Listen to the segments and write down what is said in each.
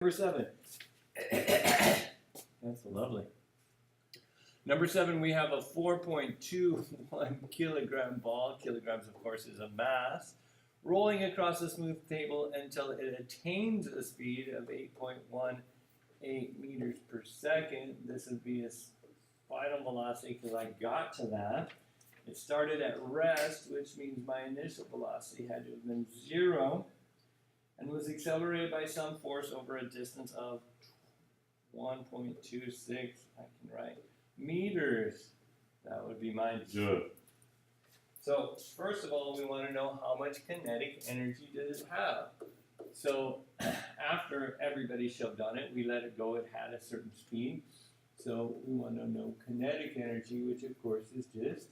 Number 7. That's lovely. Number 7, we have a 4.21 kilogram ball. Kilograms, of course, is a mass. Rolling across a smooth table until it attains a speed of 8.18 meters per second. This would be its final velocity because I got to that. It started at rest, which means my initial velocity had to have been 0, and was accelerated by some force over a distance of 1.26, I can write, meters. That would be my joule. So first of all, we want to know how much kinetic energy does it have. So after everybody shoved on it, we let it go. It had a certain speed. So we want to know kinetic energy, which of course is just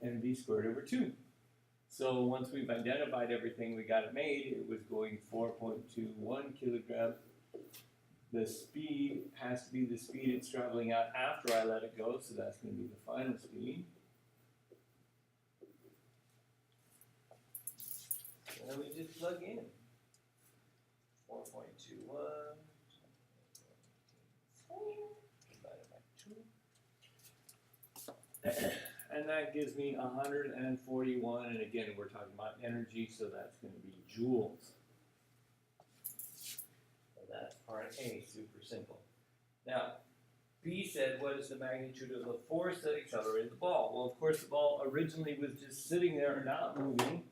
mv squared over 2. So once we've identified everything, we got it made. It was going 4.21 kilogram. The speed has to be the speed it's traveling at after I let it go, so that's going to be the final speed. And then we just plug in 4.21 divided by 2. And that gives me 141, and again, we're talking about energy, so that's going to be joules. So that's part A, super simple. Now, B said, what is the magnitude of the force that accelerated the ball? Well, of course, the ball originally was just sitting there, not moving,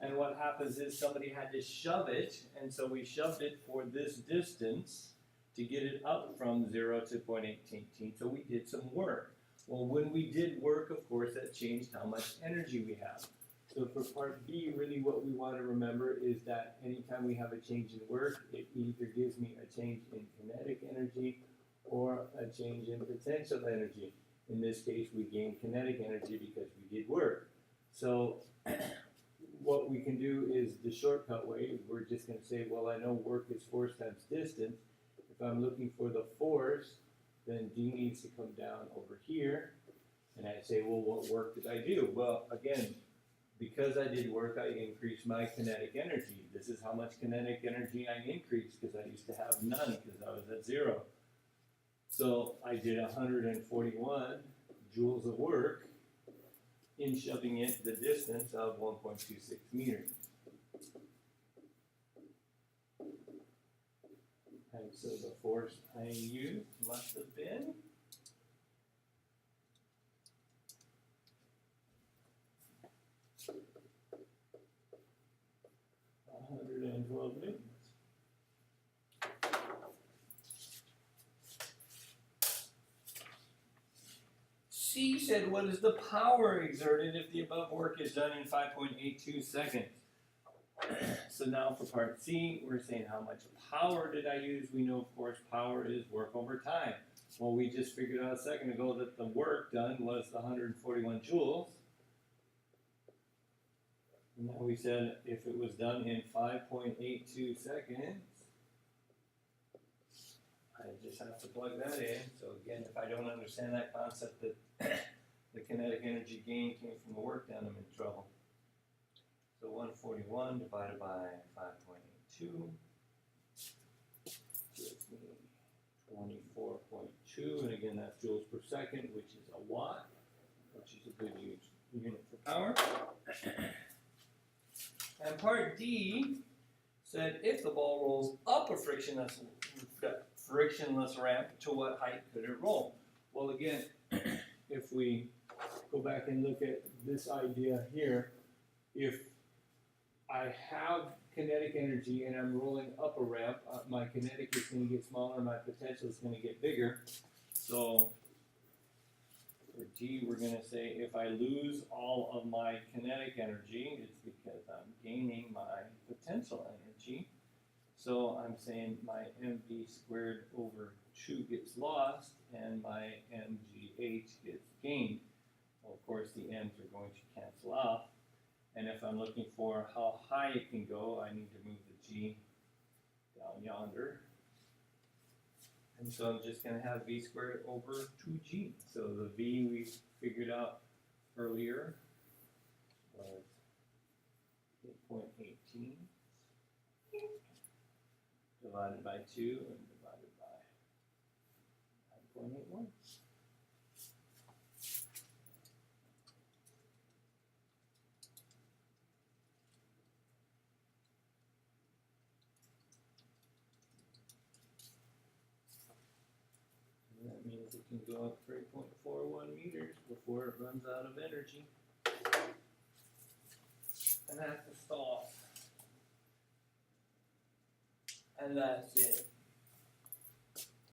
and what happens is somebody had to shove it, and so we shoved it for this distance to get it up from 0 to 0.18, so we did some work. Well, when we did work, of course, that changed how much energy we have. So for part B, really what we want to remember is that anytime we have a change in work, it either gives me a change in kinetic energy or a change in potential energy. In this case, we gain kinetic energy because we did work. So what we can do is the shortcut way. We're just going to say, well, I know work is force times distance. If I'm looking for the force, then D needs to come down over here, and I say, well, what work did I do? Well, again, because I did work, I increased my kinetic energy. This is how much kinetic energy I increased, because I used to have none, because I was at 0. So I did 141 joules of work in shoving it the distance of 1.26 meters. And so the force I used must have been 112 newtons. C said, what is the power exerted if the above work is done in 5.82 seconds? So now for part C, we're saying how much power did I use? We know, of course, power is work over time. Well, we just figured out a second ago that the work done was the 141 joules. And now we said if it was done in 5.82 seconds, I just have to plug that in. So again, if I don't understand that concept that the kinetic energy gain came from the work done, I'm in trouble. So 141 divided by 5.82 gives me 24.2, and again that's joules per second, which is a watt, which is a good unit for power. And part D said if the ball rolls up a frictionless ramp, to what height could it roll? Well, again, if we go back and look at this idea here, if I have kinetic energy and I'm rolling up a ramp, my kinetic is going to get smaller, my potential is going to get bigger. So for D, we're going to say if I lose all of my kinetic energy, it's because I'm gaining my potential energy. So I'm saying my mv squared over 2 gets lost and my mgh gets gained. Well, of course, the m's are going to cancel off. And if I'm looking for how high it can go, I need to move the g down yonder. And so I'm just going to have v squared over 2g. So the v we figured out earlier was 8.18 divided by 2 and divided by 9.81. And that means it can go up 3.41 meters before it runs out of energy. And that's the stall. And that's it.